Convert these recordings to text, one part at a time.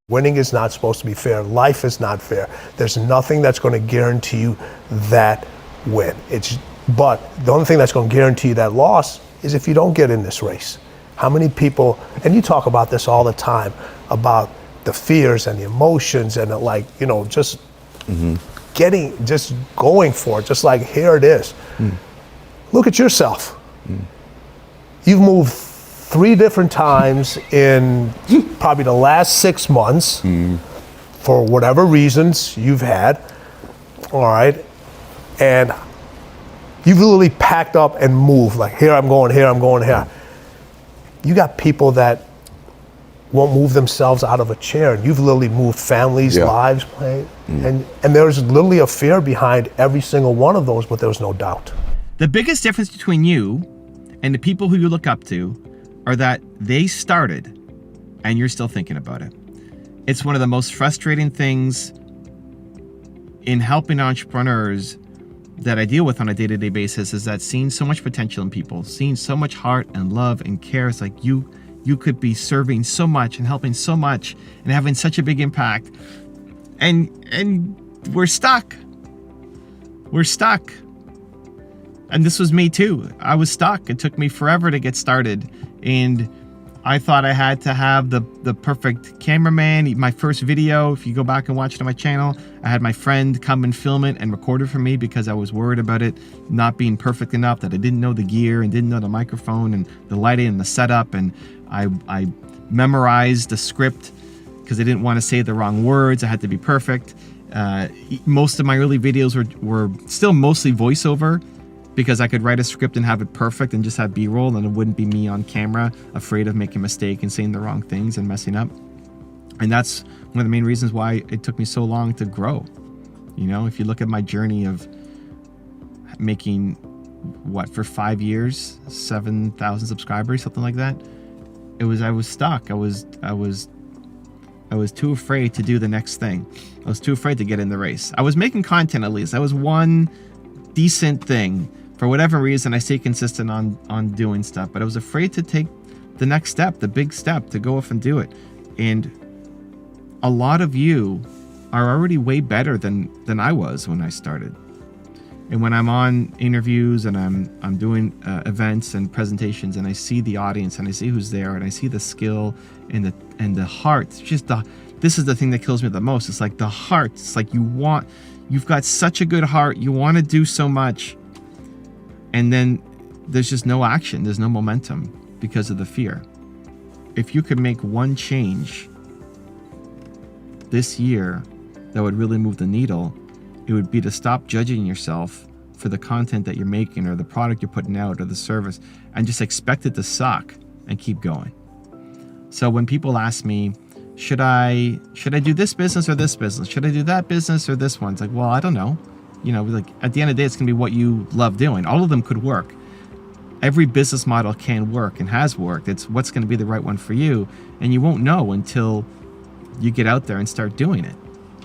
Winning is not supposed to be fair. Life is not fair. There's nothing that's going to guarantee you that win. But the only thing that's going to guarantee you that loss is if you don't get in this race. How many people, and you talk about this all the time, about the fears and the emotions and just just going for it, just like, here it is. Look at yourself. You've moved 3 different times in probably the last 6 months for whatever reasons you've had, all right? And you've literally packed up and moved, like, here I'm going, here I'm going, here. You got people that won't move themselves out of a chair. And you've literally moved families, lives, and there's literally a fear behind every single one of those, but there's no doubt. The biggest difference between you and the people who you look up to are that they started and you're still thinking about it. It's one of the most frustrating things in helping entrepreneurs that I deal with on a day-to-day basis, is that seeing so much potential in people, seeing so much heart and love and care. It's like you could be serving so much and helping so much and having such a big impact, and we're stuck. We're stuck. And this was me too. I was stuck. It took me forever to get started. And I thought I had to have the perfect cameraman. My first video, if you go back and watch it on my channel, I had my friend come and film it and record it for me because I was worried about it not being perfect enough, that I didn't know the gear and didn't know the microphone and the lighting and the setup. And I memorized the script because I didn't want to say the wrong words. I had to be perfect. Most of my early videos were still mostly voiceover, because I could write a script and have it perfect and just have B-roll, and it wouldn't be me on camera afraid of making a mistake and saying the wrong things and messing up. And that's one of the main reasons why it took me so long to grow. You know, if you look at my journey of making, for 5 years, 7,000 subscribers, something like that, I was stuck. I was too afraid to do the next thing. I was too afraid to get in the race. I was making content, at least. That was one decent thing. For whatever reason, I stay consistent on doing stuff, but I was afraid to take the next step, the big step, to go off and do it. And a lot of you are already way better than I was when I started. And when I'm on interviews and I'm doing events and presentations, and I see the audience and I see who's there and I see the skill and the heart, this is the thing that kills me the most. It's like the heart. It's like you've got such a good heart. You want to do so much. And then there's just no action. There's no momentum because of the fear. If you could make one change this year that would really move the needle, it would be to stop judging yourself for the content that you're making or the product you're putting out or the service, and just expect it to suck and keep going. So when people ask me, should I do this business or this business? Should I do that business or this one? It's like, well, I don't know. You know, like at the end of the day, it's gonna be what you love doing. All of them could work. Every business model can work and has worked. It's what's gonna be the right one for you. And you won't know until you get out there and start doing it,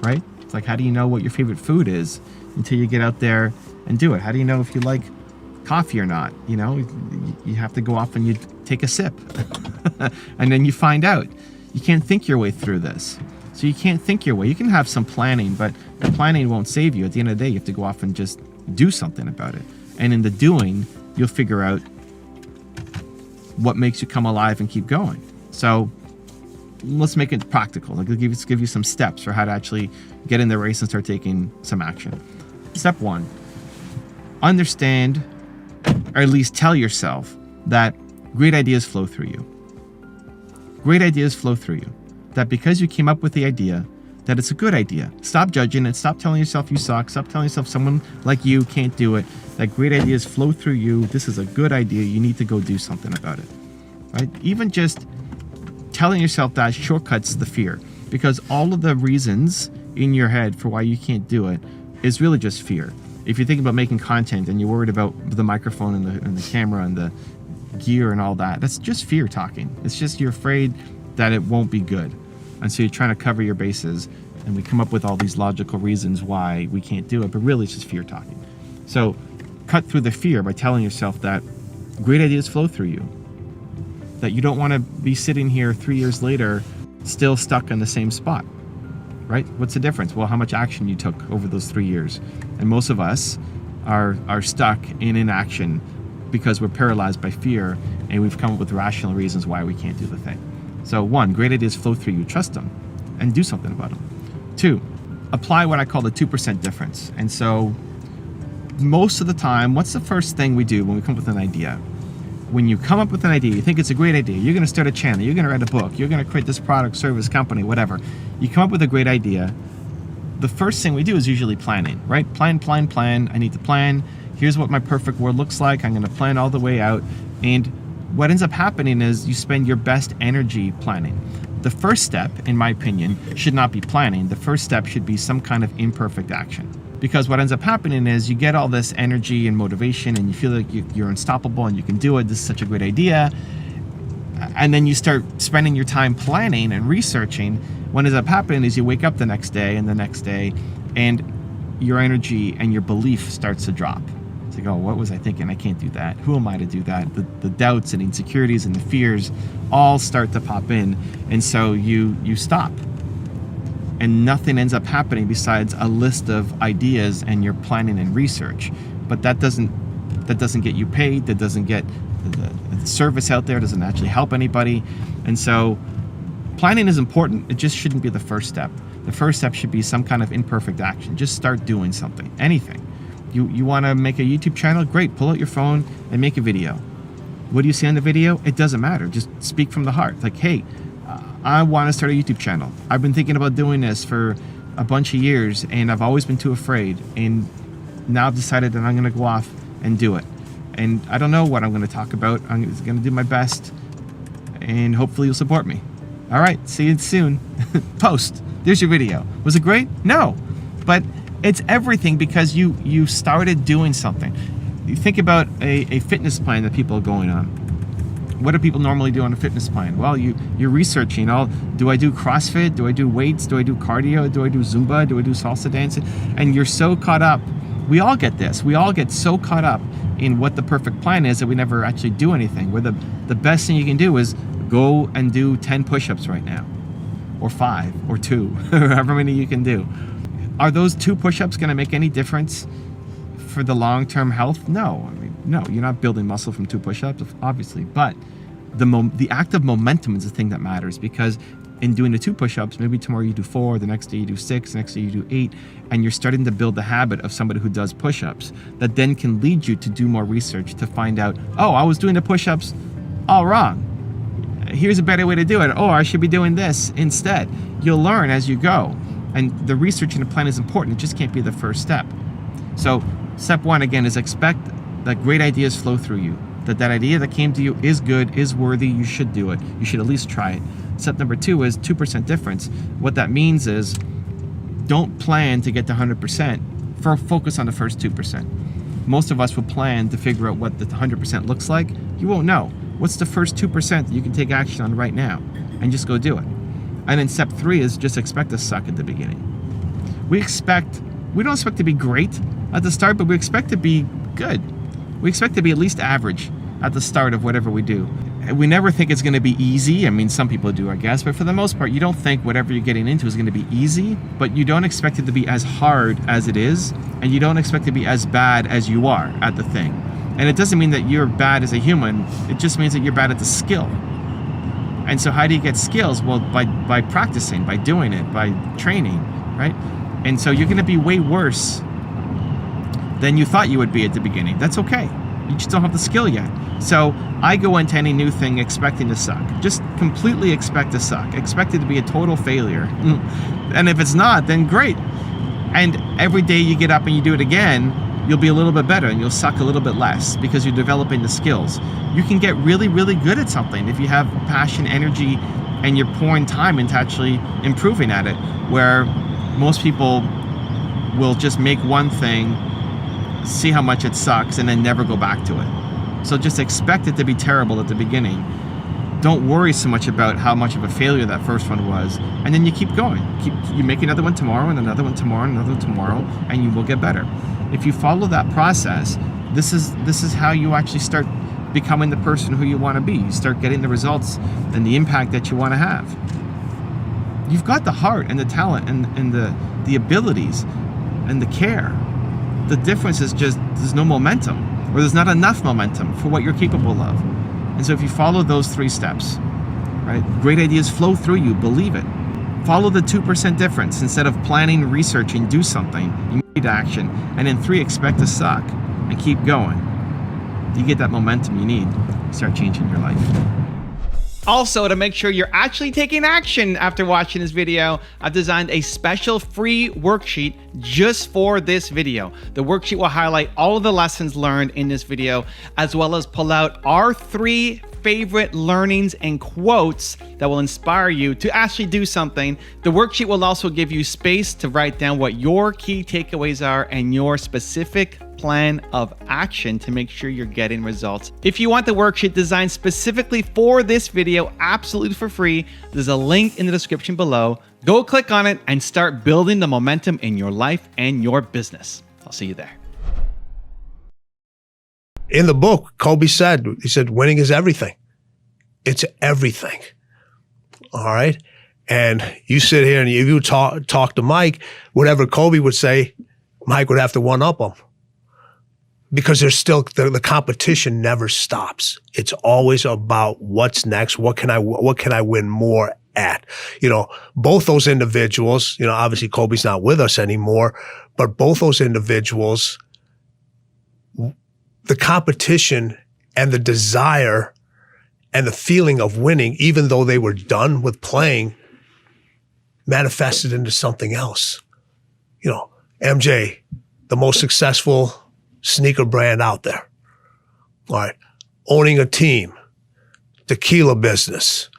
right? It's like, how do you know what your favorite food is until you get out there and do it? How do you know if you like coffee or not? You know, you have to go off and you take a sip and then you find out. You can't think your way through this. So you can't think your way. You can have some planning, but the planning won't save you. At the end of the day, you have to go off and just do something about it. And in the doing, you'll figure out what makes you come alive and keep going. So let's make it practical. Like, let's give you some steps for how to actually get in the race and start taking some action. Step 1, understand, or at least tell yourself that great ideas flow through you. Great ideas flow through you. That because you came up with the idea, that it's a good idea. Stop judging it. Stop telling yourself you suck. Stop telling yourself someone like you can't do it. That great ideas flow through you. This is a good idea. You need to go do something about it, right? Even just telling yourself that shortcuts the fear, because all of the reasons in your head for why you can't do it is really just fear. If you think about making content and you're worried about the microphone and the camera and the gear and all that, that's just fear talking. It's just you're afraid that it won't be good. And so you're trying to cover your bases, and we come up with all these logical reasons why we can't do it, but really it's just fear talking. So cut through the fear by telling yourself that great ideas flow through you, that you don't want to be sitting here 3 years later still stuck in the same spot, right? What's the difference? Well, how much action you took over those 3 years. And most of us are stuck in inaction because we're paralyzed by fear, and we've come up with rational reasons why we can't do the thing. So 1, great ideas flow through you. Trust them and do something about them. 2, apply what I call the 2% difference. And so most of the time, what's the first thing we do when we come up with an idea? When you come up with an idea, you think it's a great idea, you're going to start a channel, you're going to write a book, you're going to create this product, service, company, whatever. You come up with a great idea. The first thing we do is usually planning, right? Plan. I need to plan. Here's what my perfect world looks like. I'm going to plan all the way out. And what ends up happening is you spend your best energy planning. The first step, in my opinion, should not be planning. The first step should be some kind of imperfect action. Because what ends up happening is you get all this energy and motivation, and you feel like you're unstoppable and you can do it. This is such a great idea. And then you start spending your time planning and researching. What ends up happening is you wake up the next day and the next day, and your energy and your belief starts to drop. It's like, oh, what was I thinking? I can't do that. Who am I to do that? The doubts and insecurities and the fears all start to pop in. And so you stop. And nothing ends up happening besides a list of ideas and your planning and research. But that doesn't get you paid. That doesn't get the service out there. Doesn't actually help anybody. And so planning is important. It just shouldn't be the first step. The first step should be some kind of imperfect action. Just start doing something, anything. You want to make a YouTube channel? Great, pull out your phone and make a video. What do you see on the video? It doesn't matter. Just speak from the heart. Like, hey, I want to start a YouTube channel. I've been thinking about doing this for a bunch of years, and I've always been too afraid. And now I've decided that I'm going to go off and do it. And I don't know what I'm going to talk about. I'm going to do my best, and hopefully you'll support me. All right, see you soon. Post. There's your video. Was it great? No. But it's everything because you started doing something. You think about a fitness plan that people are going on. What do people normally do on a fitness plan? Well, you're researching. Do I do CrossFit? Do I do weights? Do I do cardio? Do I do Zumba? Do I do salsa dancing? And you're so caught up. We all get this. We all get so caught up in what the perfect plan is that we never actually do anything. Where the best thing you can do is go and do 10 push-ups right now, or 5, or 2, or however many you can do. Are those 2 push-ups going to make any difference for the long-term health? No. I mean, no, you're not building muscle from 2 push-ups, obviously. But the act of momentum is the thing that matters, because in doing the 2 push-ups, maybe tomorrow you do 4, the next day you do 6, the next day you do 8, and you're starting to build the habit of somebody who does push-ups that then can lead you to do more research to find out, oh, I was doing the push-ups all wrong. Here's a better way to do it. Oh, I should be doing this instead. You'll learn as you go. And the research and the plan is important. It just can't be the first step. So step 1, again, is expect that great ideas flow through you. That idea that came to you is good, is worthy, you should do it. You should at least try it. Step number 2 is 2% difference. What that means is don't plan to get to 100%. Focus on the first 2%. Most of us will plan to figure out what the 100% looks like. You won't know. What's the first 2% that you can take action on right now? And just go do it. And then step 3 is just expect to suck at the beginning. We don't expect to be great at the start, but we expect to be good. We expect to be at least average at the start of whatever we do. We never think it's going to be easy. I mean, some people do, I guess, but for the most part, you don't think whatever you're getting into is going to be easy, but you don't expect it to be as hard as it is, and you don't expect it to be as bad as you are at the thing. And it doesn't mean that you're bad as a human. It just means that you're bad at the skill. And so how do you get skills? Well, by practicing, by doing it, by training, right? And so you're going to be way worse than you thought you would be at the beginning. That's okay. You just don't have the skill yet. So I go into any new thing expecting to suck. Just completely expect to suck. Expect it to be a total failure. And if it's not, then great. And every day you get up and you do it again, you'll be a little bit better and you'll suck a little bit less because you're developing the skills. You can get really, really good at something if you have passion, energy, and you're pouring time into actually improving at it, where most people will just make one thing, see how much it sucks, and then never go back to it. So just expect it to be terrible at the beginning. Don't worry so much about how much of a failure that first one was, and then you keep going. You make another one tomorrow, and another one tomorrow, and another one tomorrow, and you will get better. If you follow that process, this is how you actually start becoming the person who you want to be. You start getting the results and the impact that you want to have. You've got the heart and the talent and the abilities and the care. The difference is just there's no momentum, or there's not enough momentum for what you're capable of. And so if you follow those 3 steps, right? Great ideas flow through you, believe it. Follow the 2% difference. Instead of planning, researching, do something, immediate action. And then 3, expect to suck and keep going. You get that momentum you need to start changing your life. Also, to make sure you're actually taking action after watching this video, I've designed a special free worksheet just for this video. The worksheet will highlight all of the lessons learned in this video, as well as pull out our 3 favorite learnings and quotes that will inspire you to actually do something. The worksheet will also give you space to write down what your key takeaways are and your specific plan of action to make sure you're getting results. If you want the worksheet designed specifically for this video, absolutely for free, there's a link in the description below. Go click on it and start building the momentum in your life and your business. I'll see you there. In the book, Kobe said, he said, winning is everything. It's everything. All right. And you sit here and if you talk to Mike, whatever Kobe would say, Mike would have to one up him. Because there's still, the competition never stops. It's always about what's next. What can I win more at? You know, both those individuals, you know, obviously Kobe's not with us anymore, but both those individuals, the competition and the desire and the feeling of winning, even though they were done with playing, manifested into something else. You know, MJ, the most successful sneaker brand out there. All right. Owning a team, tequila business,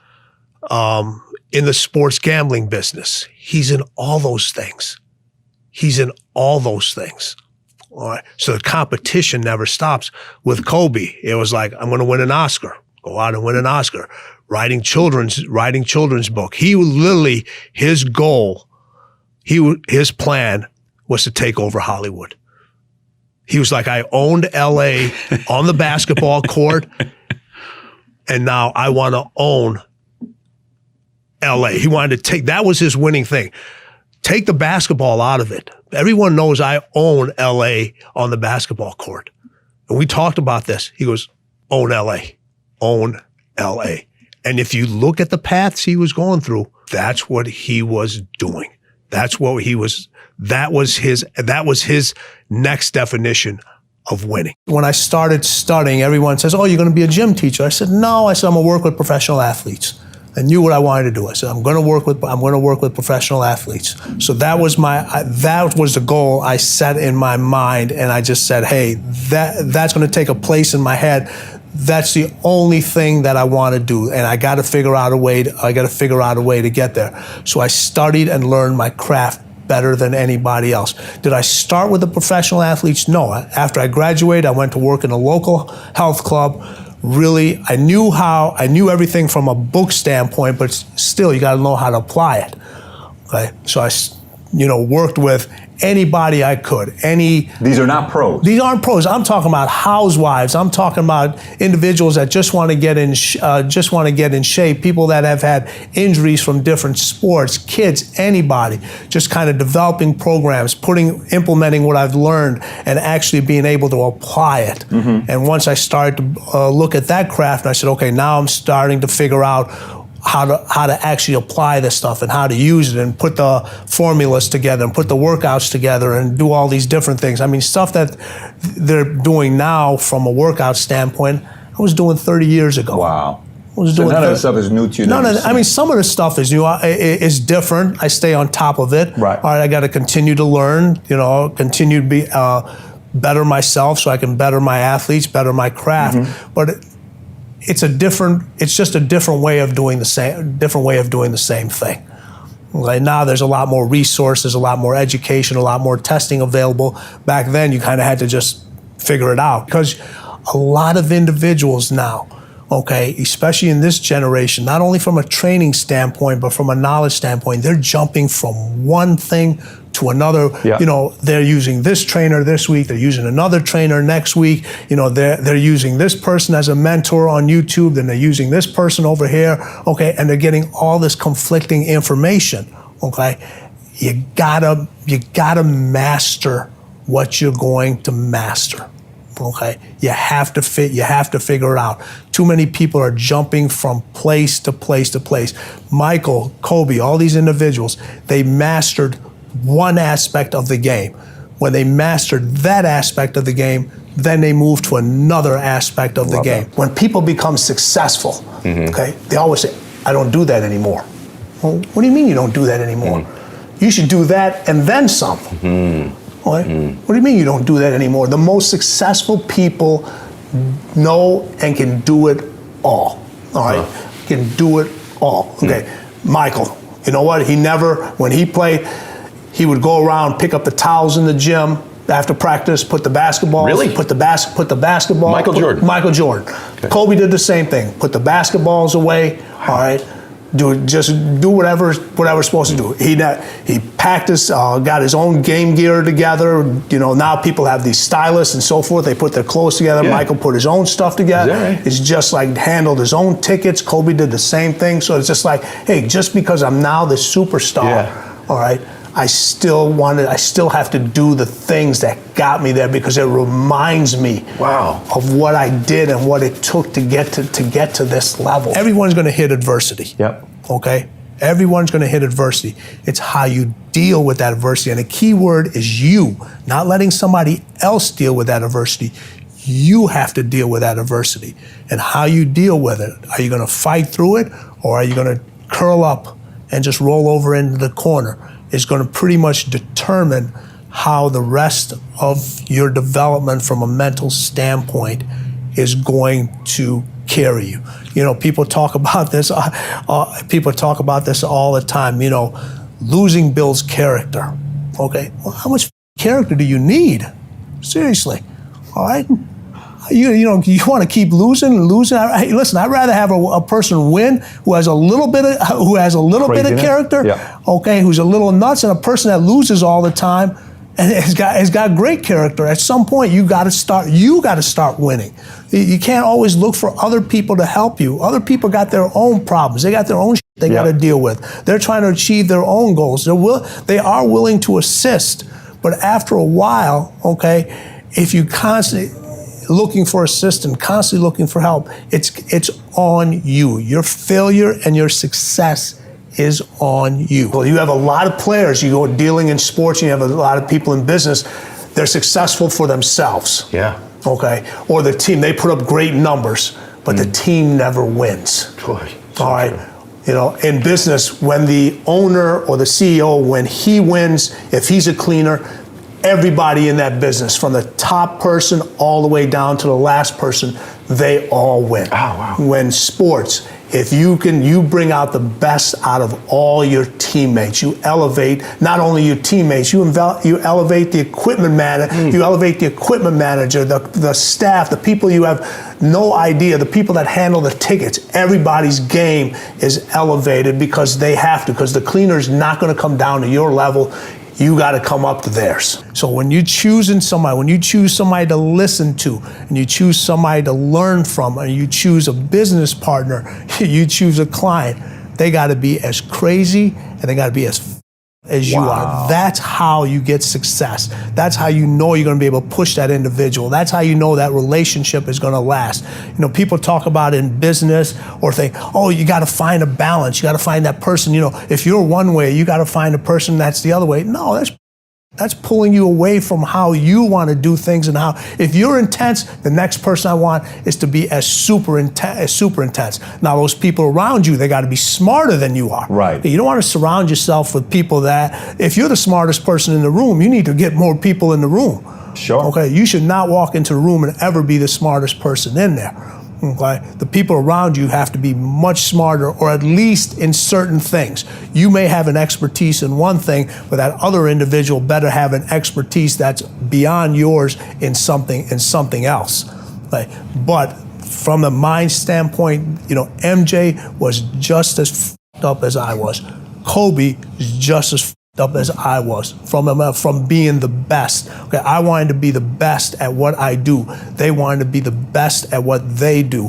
in the sports gambling business. He's in all those things. He's in all those things. All right. So the competition never stops. With Kobe, it was like, I'm going to win an Oscar. Go out and win an Oscar. Writing children's book. He literally, his goal, his plan was to take over Hollywood. He was like, I owned LA on the basketball court, and now I want to own LA. He wanted to take, that was his winning thing. Take the basketball out of it. Everyone knows I own LA on the basketball court. And we talked about this. He goes, own LA, own LA. And if you look at the paths he was going through, that's what he was doing. That was his next definition of winning. When I started studying, everyone says, oh, you're going to be a gym teacher. I said, no. I said, I'm going to work with professional athletes. I knew what I wanted to do. I said, I'm going to work with professional athletes. So that was the goal I set in my mind. And I just said, hey, that's going to take a place in my head. That's the only thing that I want to do. And I got to figure out a way to get there. So I studied and learned my craft better than anybody else. Did I start with the professional athletes? No. After I graduated, I went to work in a local health club. Really, I knew everything from a book standpoint, but still, you got to know how to apply it. Okay, so I, worked with anybody I could. These are not pros. These aren't pros. I'm talking about housewives. I'm talking about individuals that just want to get in shape. People that have had injuries from different sports, kids, anybody. Just kind of developing programs, implementing what I've learned, and actually being able to apply it. Mm-hmm. And once I started to look at that craft, I said, okay, now I'm starting to figure out how to actually apply this stuff and how to use it and put the formulas together and put the workouts together and do all these different things. I mean, stuff that they're doing now from a workout standpoint, I was doing 30 years ago. Wow. So none of the stuff is new to you. I mean, some of the stuff is new. It's different. I stay on top of it. Right. All right, I got to continue to learn, continue to be better myself so I can better my athletes, better my craft. Mm-hmm. But it's just a different way of doing the same thing. Right now there's a lot more resources, a lot more education, a lot more testing available. Back then you kind of had to just figure it out because a lot of individuals now okay, especially in this generation, not only from a training standpoint, but from a knowledge standpoint, they're jumping from one thing to another. Yeah. You know, they're using this trainer this week, they're using another trainer next week. You know, they're using this person as a mentor on YouTube, then they're using this person over here, okay, and they're getting all this conflicting information, okay? You gotta master what you're going to master. Okay, you have to figure it out. Too many people are jumping from place to place to place. Michael, Kobe, all these individuals, they mastered one aspect of the game. When they mastered that aspect of the game, then they move to another aspect of the game. When people become successful, okay, they always say, I don't do that anymore. Well, what do you mean you don't do that anymore? You should do that and then some. What do you mean you don't do that anymore? The most successful people know and can do it all. All right, can do it all. Okay, Michael, you know what? He never, when he played, he would go around, pick up the towels in the gym after practice, put the basketballs. Really? Put the basketball. Michael Jordan. Michael Jordan. Okay. Kobe did the same thing. Put the basketballs away. All right. Just do whatever supposed to do. He practiced, got his own game gear together. You know, now people have these stylists and so forth. They put their clothes together. Yeah. Michael put his own stuff together. Is that right? It's just like handled his own tickets. Kobe did the same thing. So it's just like, hey, just because I'm now the superstar, all right, I still have to do the things that got me there because it reminds me of what I did and what it took to get to this level. Everyone's going to hit adversity. Yep. Okay? Everyone's going to hit adversity. It's how you deal with that adversity. And the key word is you, not letting somebody else deal with that adversity. You have to deal with that adversity. And how you deal with it. Are you going to fight through it, or are you going to curl up and just roll over into the corner? Is going to pretty much determine how the rest of your development from a mental standpoint is going to carry you. You know, people talk about this. People talk about this all the time. You know, losing builds character. Okay, well, how much character do you need? Seriously, all right. You know, you want to keep losing. Hey, listen, I'd rather have a person win who has a little bit of character, okay, who's a little nuts, and a person that loses all the time and has got great character. At some point, you got to start winning. You can't always look for other people to help you. Other people got their own problems. They got their own shit they got to deal with. They're trying to achieve their own goals. They are willing to assist, but after a while, okay, if you constantly looking for assistance, constantly looking for help, it's on you. Your failure and your success is on you. Well, you have a lot of players, you go dealing in sports, you have a lot of people in business, they're successful for themselves. Yeah. Okay. Or the team, they put up great numbers, but the team never wins. Boy, all right. True. You know, in business, when the owner or the CEO, when he wins, if he's a cleaner, everybody in that business, from the top person all the way down to the last person, they all win. Oh, wow. When sports, if you bring out the best out of all your teammates. You elevate not only your teammates, you elevate the equipment manager, you elevate the equipment manager, the staff, the people you have no idea, the people that handle the tickets. Everybody's game is elevated because they have to, because the cleaner's not going to come down to your level. You got to come up to theirs. So when you're choosing somebody, when you choose somebody to listen to, and you choose somebody to learn from, and you choose a business partner, you choose a client, they got to be as crazy and they got to be as you are. That's how you get success. That's how you know you're going to be able to push that individual. That's how you know that relationship is going to last. You know, people talk about in business or think, oh, you got to find a balance. You got to find that person. You know, if you're one way, you got to find a person that's the other way. No, that's pulling you away from how you want to do things, and how, if you're intense, the next person I want is to be as super intense. Now, those people around you, they got to be smarter than you are. Right. You don't want to surround yourself with people that, if you're the smartest person in the room, you need to get more people in the room. Sure. Okay, you should not walk into the room and ever be the smartest person in there. Okay, the people around you have to be much smarter, or at least in certain things. You may have an expertise in one thing, but that other individual better have an expertise that's beyond yours in something else. Okay? But from the mind standpoint, MJ was just as fucked up as I was. Kobe is just as fucked up as I was from being the best. Okay, I wanted to be the best at what I do. They wanted to be the best at what they do.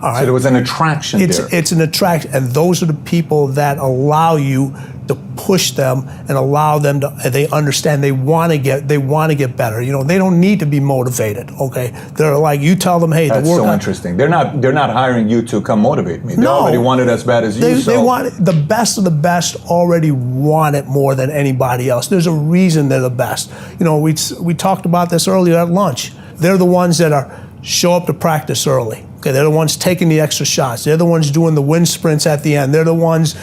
All right? So there was an attraction there. It's an attraction, and those are the people that allow you to push them and allow them to. They understand they want to get better. They don't need to be motivated. Okay, they're like, you tell them, hey, that's the workout. so interesting. They're not hiring you to come motivate me. They already want it as bad as you. They want it, the best of the best. Already want it more than anybody else. There's a reason they're the best. We talked about this earlier at lunch. They're the ones that show up to practice early. Okay, they're the ones taking the extra shots. They're the ones doing the wind sprints at the end. They're the ones,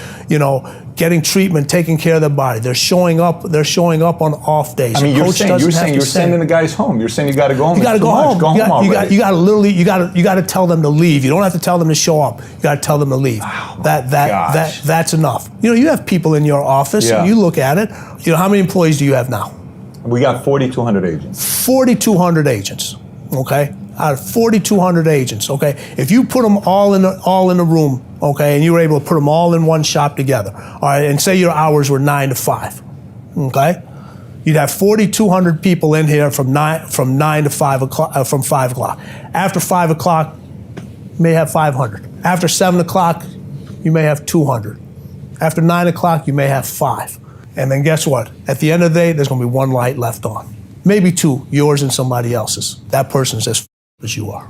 getting treatment, taking care of their body. They're showing up. They're showing up on off days. I mean, you're sending the guys home. You're saying you got to go home. You got to go home. Go home already. You got to tell them to leave. You don't have to tell them to show up. You got to tell them to leave. Oh, that's enough. You have people in your office. Yeah. And you look at it. How many employees do you have now? We got 4,200 agents. 4,200 agents. Okay. Out of 4,200 agents, okay? If you put them all in a room, okay, and you were able to put them all in one shop together, all right, and say your hours were 9 to 5, okay? You'd have 4,200 people in here from 9 to 5 o'clock, from 5 o'clock. After 5 o'clock, you may have 500. After 7 o'clock, you may have 200. After 9 o'clock, you may have 5. And then guess what? At the end of the day, there's going to be one light left on. Maybe 2, yours and somebody else's. That person's as as you are.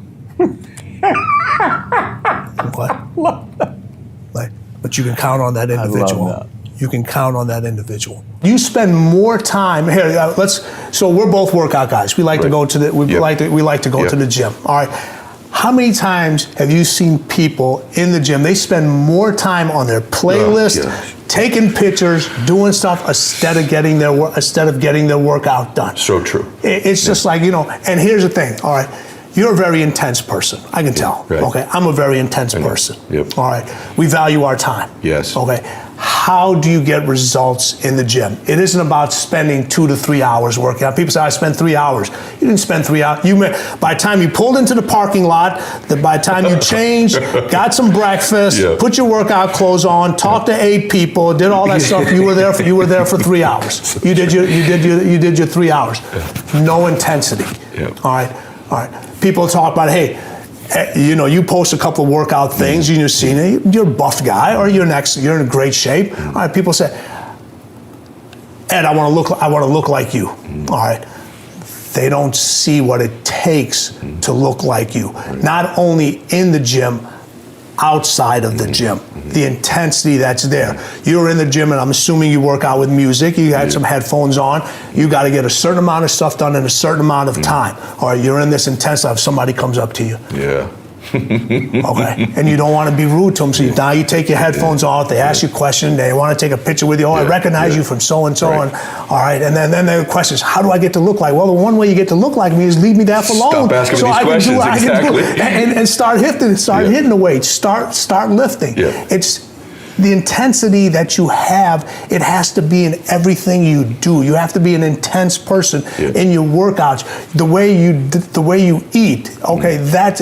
Okay? But you can count on that individual. I love that. You can count on that individual. You spend more time here. So we're both workout guys. We like to go to the. We like to go to the gym. All right. How many times have you seen people in the gym? They spend more time on their playlist, taking pictures, doing stuff instead of getting their workout done. So true. It's just like And here's the thing. All right. You're a very intense person. I can tell. Right. Okay. I'm a very intense person. Yep. All right. We value our time. Yes. Okay. How do you get results in the gym? It isn't about spending 2 to 3 hours working out. People say, I spent 3 hours. You didn't spend 3 hours. By the time you pulled into the parking lot, by the time you changed, got some breakfast, put your workout clothes on, talked to 8 people, did all that stuff, you were there for 3 hours. You did your 3 hours. No intensity. All right. People talk about, hey, you post a couple of workout things, you're seeing it, you're a buff guy, or you're in great shape. All right, people say, Ed, I want to look like you. All right. They don't see what it takes to look like you. Not only in the gym, outside of the gym, the intensity that's there. You're in the gym, and I'm assuming you work out with music. You had some headphones on. You got to get a certain amount of stuff done in a certain amount of time. Or you're in this intense stuff. Somebody comes up to you. Yeah. Okay, and you don't want to be rude to them, so now you take your headphones off, they ask you a question, they want to take a picture with you, I recognize you from so-and-so, and all right, and then the question is, how do I get to look like? Well, the one way you get to look like me is leave me there for long. Stop asking me these questions, exactly. And start hitting the weights, start lifting. Yeah. It's the intensity that you have, it has to be in everything you do. You have to be an intense person in your workouts. The way you eat, okay, that's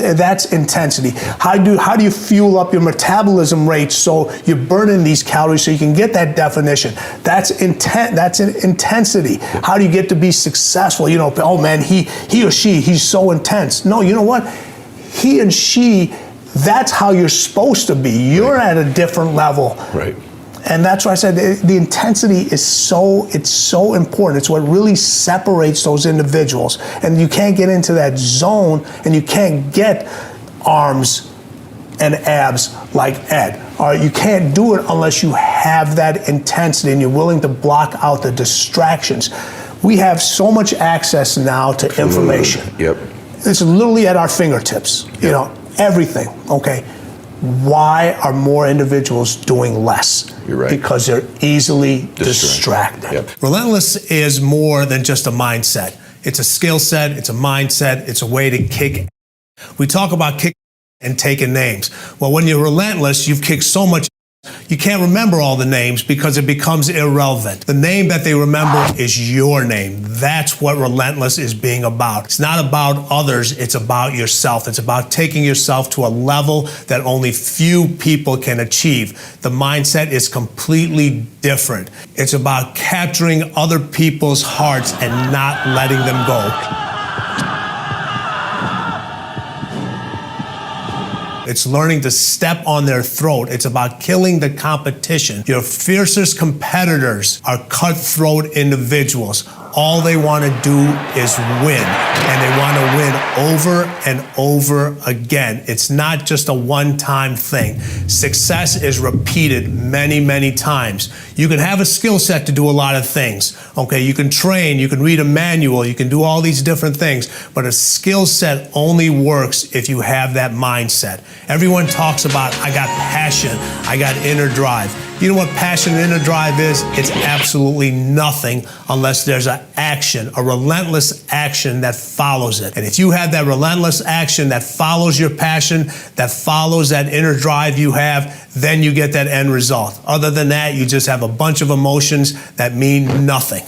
intensity. How do you fuel up your metabolism rate so you're burning these calories so you can get that definition? That's intensity. How do you get to be successful? Oh man, he or she, he's so intense. No, you know what? He and she, that's how you're supposed to be. You're at a different level. Right. And that's why I said the intensity is so important. It's what really separates those individuals. And you can't get into that zone, and you can't get arms and abs like Ed. All right, you can't do it unless you have that intensity and you're willing to block out the distractions. We have so much access now to information. Yep. It's literally at our fingertips. Everything, okay? Why are more individuals doing less? You're right. Because they're easily distracted. Yep. Relentless is more than just a mindset. It's a skill set, it's a mindset, it's a way to kick. We talk about kick and taking names. Well, when you're relentless, you've kicked so much You can't remember all the names because it becomes irrelevant. The name that they remember is your name. That's what Relentless is being about. It's not about others, it's about yourself. It's about taking yourself to a level that only few people can achieve. The mindset is completely different. It's about capturing other people's hearts and not letting them go. It's learning to step on their throat. It's about killing the competition. Your fiercest competitors are cutthroat individuals. All they want to do is win, and they want to win over and over again. It's not just a one-time thing. Success is repeated many, many times. You can have a skill set to do a lot of things. Okay, you can train, you can read a manual, you can do all these different things, but a skill set only works if you have that mindset. Everyone talks about, I got passion, I got inner drive. You know what passion and inner drive is? It's absolutely nothing unless there's an action, a relentless action that follows it. And if you have that relentless action that follows your passion, that follows that inner drive you have, then you get that end result. Other than that, you just have a bunch of emotions that mean nothing.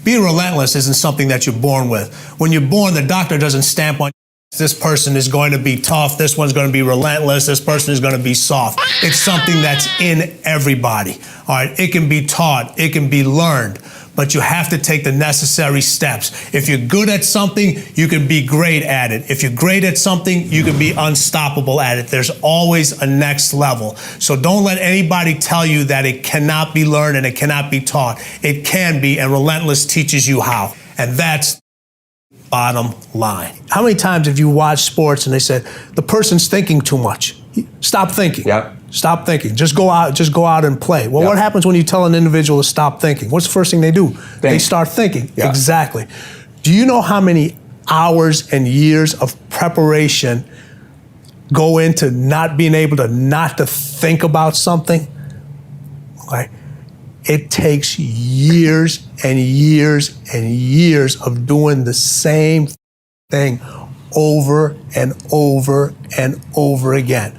Being relentless isn't something that you're born with. When you're born, the doctor doesn't stamp on this person is going to be tough, this one's going to be relentless, this person is going to be soft. It's something that's in everybody. All right, it can be taught, it can be learned, but you have to take the necessary steps. If you're good at something, you can be great at it. If you're great at something, you can be unstoppable at it. There's always a next level. So don't let anybody tell you that it cannot be learned and it cannot be taught. It can be, and Relentless teaches you how. And that's bottom line. How many times have you watched sports and they said, the person's thinking too much? Stop thinking. Yeah. Stop thinking. Just go out and play. Well, what happens when you tell an individual to stop thinking? What's the first thing they do? They start thinking. Yeah. Exactly. Do you know how many hours and years of preparation go into not being able to not to think about something? Okay. It takes years and years and years of doing the same thing over and over and over again.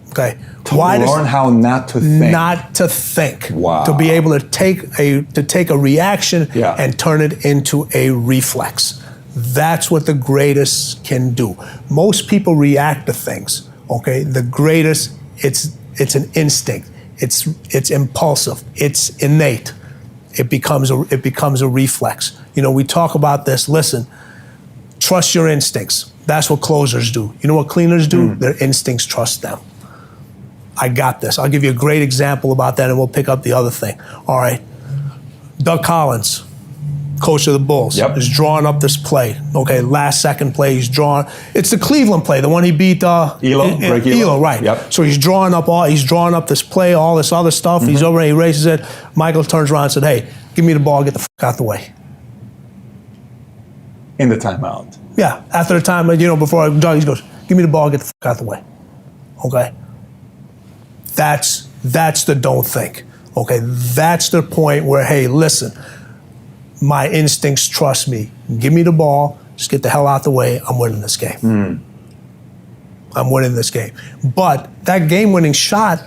Okay. Why learn how not to think? Not to think. Wow. To be able to take a reaction and turn it into a reflex. That's what the greatest can do. Most people react to things. Okay. The greatest, it's an instinct. It's impulsive. It's innate. It becomes a reflex. You know, we talk about this. Listen, trust your instincts. That's what closers do. You know what cleaners do? Their instincts trust them. I got this. I'll give you a great example about that, and we'll pick up the other thing. All right. Doug Collins, coach of the Bulls, is drawing up this play. Okay, last second play, he's drawing. It's the Cleveland play, the one he beat Elo, right? Yep. So he's drawing up this play, all this other stuff. He's over, he races it. Michael turns around and said, "Hey, give me the ball, get the fuck out the way." In the timeout. Yeah, after the time, you know, before Doug, he goes, "Give me the ball, get the fuck out the way." Okay. That's the don't think. Okay, that's the point where, hey, listen. My instincts trust me. Give me the ball. Just get the hell out the way. I'm winning this game. I'm winning this game. But that game-winning shot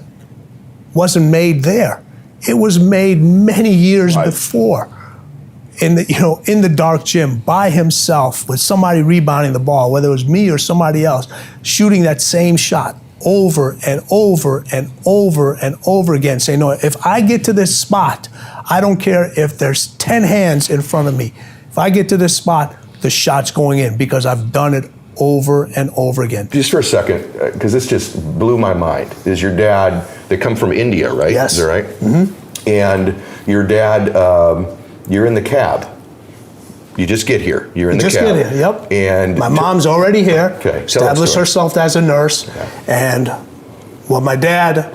wasn't made there. It was made many years before. In the dark gym, by himself, with somebody rebounding the ball, whether it was me or somebody else, shooting that same shot over and over and over and over again, saying, no, if I get to this spot, I don't care if there's 10 hands in front of me. If I get to this spot, the shot's going in because I've done it over and over again. Just for a second, because this just blew my mind. Is your dad, they come from India, right? Yes. Is that right? Mm-hmm. And your dad, you're in the cab. You just get here. You're in the cab. Just get here, yep. And my mom's already here. Okay. Established herself as a nurse. Yeah. And well, my dad,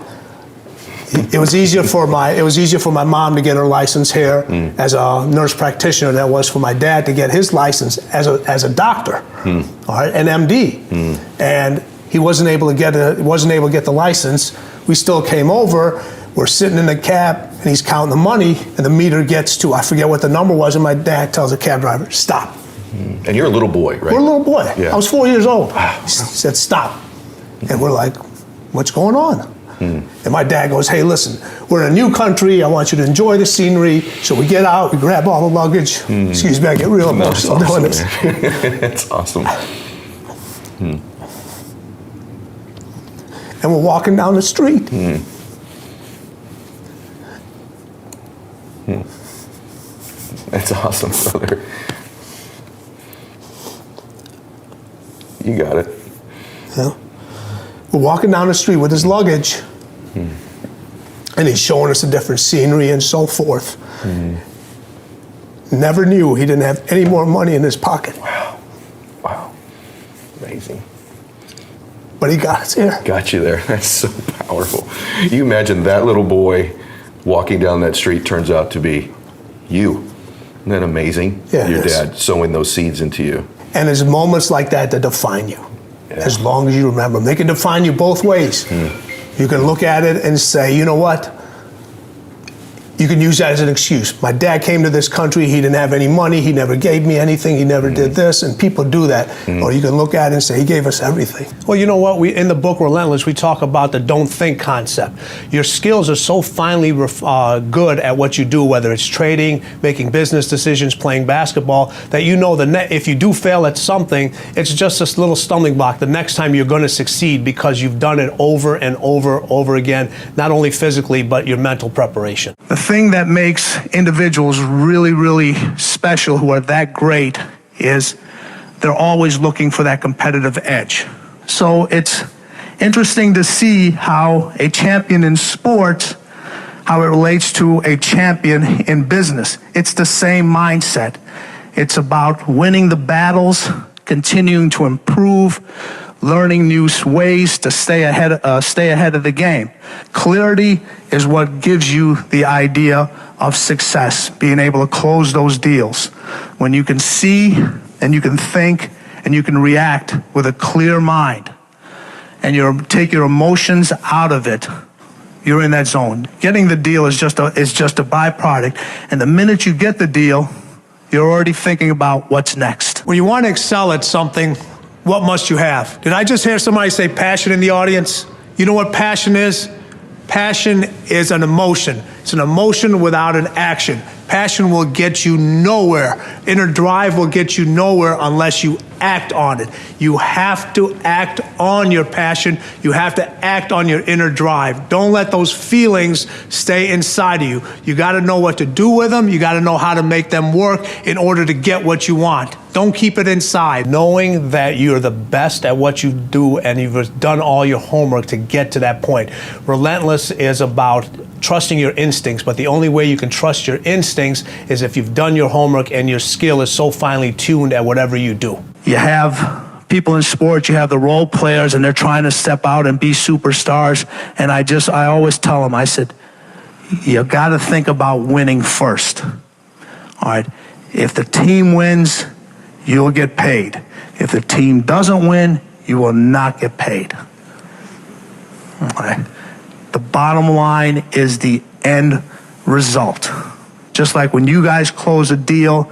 it was easier for my mom to get her license here as a nurse practitioner than it was for my dad to get his license as a doctor, all right, an MD. And he wasn't able to get the license. We still came over. We're sitting in the cab, and he's counting the money, and the meter gets to, I forget what the number was, and my dad tells the cab driver, stop. And you're a little boy, right? We're a little boy. Yeah. I was 4 years old. He said, stop. And we're like, what's going on? And my dad goes, hey, listen, we're in a new country. I want you to enjoy the scenery. So we get out, we grab all the luggage. Excuse me, I get real emotional doing this. That's awesome. And we're walking down the street. That's awesome, brother. You got it. Yeah. We're walking down the street with his luggage. And he's showing us a different scenery and so forth. Never knew he didn't have any more money in his pocket. Wow. Amazing. But he got us here. Got you there. That's so powerful. You imagine that little boy walking down that street turns out to be you. Isn't that amazing? Yeah, your dad sowing those seeds into you. And there's moments like that that define you. As long as you remember them. They can define you both ways. You can look at it and say, you know what? You can use that as an excuse. My dad came to this country, he didn't have any money, he never gave me anything, he never did this, and people do that. Or you can look at it and say, he gave us everything. Well, you know what? In the book Relentless, we talk about the don't think concept. Your skills are so finely good at what you do, whether it's trading, making business decisions, playing basketball, that you know if you do fail at something, it's just this little stumbling block. The next time you're going to succeed because you've done it over and over again, not only physically, but your mental preparation. The thing that makes individuals really, really special who are that great is they're always looking for that competitive edge. So it's interesting to see how a champion in sports, how it relates to a champion in business. It's the same mindset. It's about winning the battles, continuing to improve, learning new ways to stay ahead of the game. Clarity is what gives you the idea of success, being able to close those deals. When you can see and you can think and you can react with a clear mind and you take your emotions out of it, you're in that zone. Getting the deal is just a byproduct, and the minute you get the deal, you're already thinking about what's next. When you want to excel at something, what must you have? Did I just hear somebody say passion in the audience? You know what passion is? Passion is an emotion. It's an emotion without an action. Passion will get you nowhere. Inner drive will get you nowhere unless you act on it. You have to act on your passion. You have to act on your inner drive. Don't let those feelings stay inside of you. You got to know what to do with them. You got to know how to make them work in order to get what you want. Don't keep it inside. Knowing that you're the best at what you do and you've done all your homework to get to that point. Relentless is about trusting your instincts, but the only way you can trust your instincts is if you've done your homework and your skill is so finely tuned at whatever you do. You have people in sports, you have the role players, and they're trying to step out and be superstars. And I always tell them, I said, you got to think about winning first. All right. If the team wins, you'll get paid. If the team doesn't win, you will not get paid. All right. The bottom line is the end result. Just like when you guys close a deal,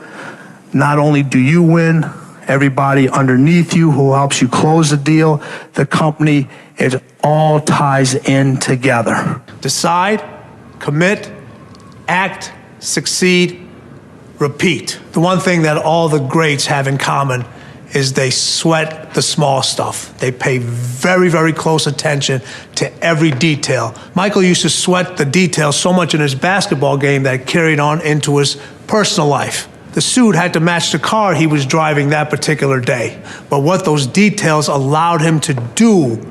not only do you win, everybody underneath you who helps you close the deal, the company, it all ties in together. Decide, commit, act, succeed, repeat. The one thing that all the greats have in common is they sweat the small stuff. They pay very, very close attention to every detail. Michael used to sweat the details so much in his basketball game that it carried on into his personal life. The suit had to match the car he was driving that particular day. But what those details allowed him to do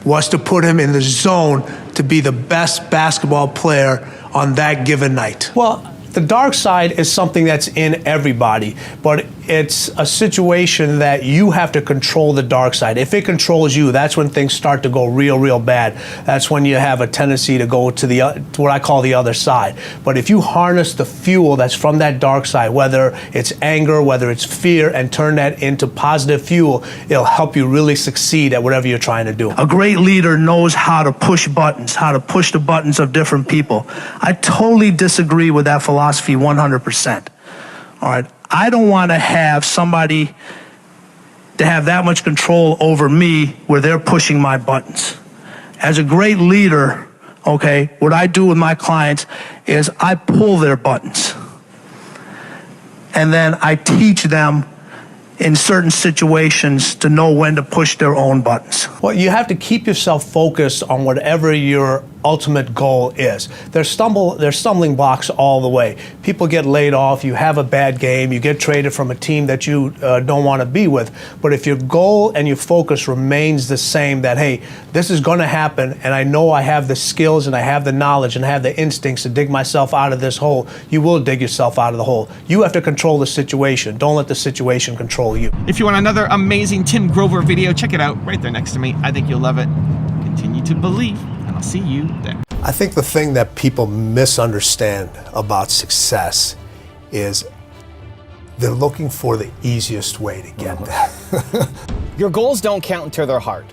was to put him in the zone to be the best basketball player on that given night. Well, the dark side is something that's in everybody, but it's a situation that you have to control the dark side. If it controls you, that's when things start to go real, real bad. That's when you have a tendency to go to what I call the other side. But if you harness the fuel that's from that dark side, whether it's anger, whether it's fear, and turn that into positive fuel, it'll help you really succeed at whatever you're trying to do. A great leader knows how to push buttons, how to push the buttons of different people. I totally disagree with that philosophy 100%. All right. I don't want to have somebody to have that much control over me where they're pushing my buttons. as a great leader, okay, what I do with my clients is I pull their buttons. And then I teach them in certain situations to know when to push their own buttons. Well, you have to keep yourself focused on whatever your ultimate goal is. There's stumbling blocks all the way. People get laid off, you have a bad game, you get traded from a team that you don't want to be with. But if your goal and your focus remains the same, that, hey, this is going to happen, and I know I have the skills and I have the knowledge and I have the instincts to dig myself out of this hole, you will dig yourself out of the hole. You have to control the situation. Don't let the situation control you. If you want another amazing Tim Grover video, check it out right there next to me. I think you'll love it. Continue to believe, and I'll see you there. I think the thing that people misunderstand about success is they're looking for the easiest way to get there. Your goals don't count until they're hard.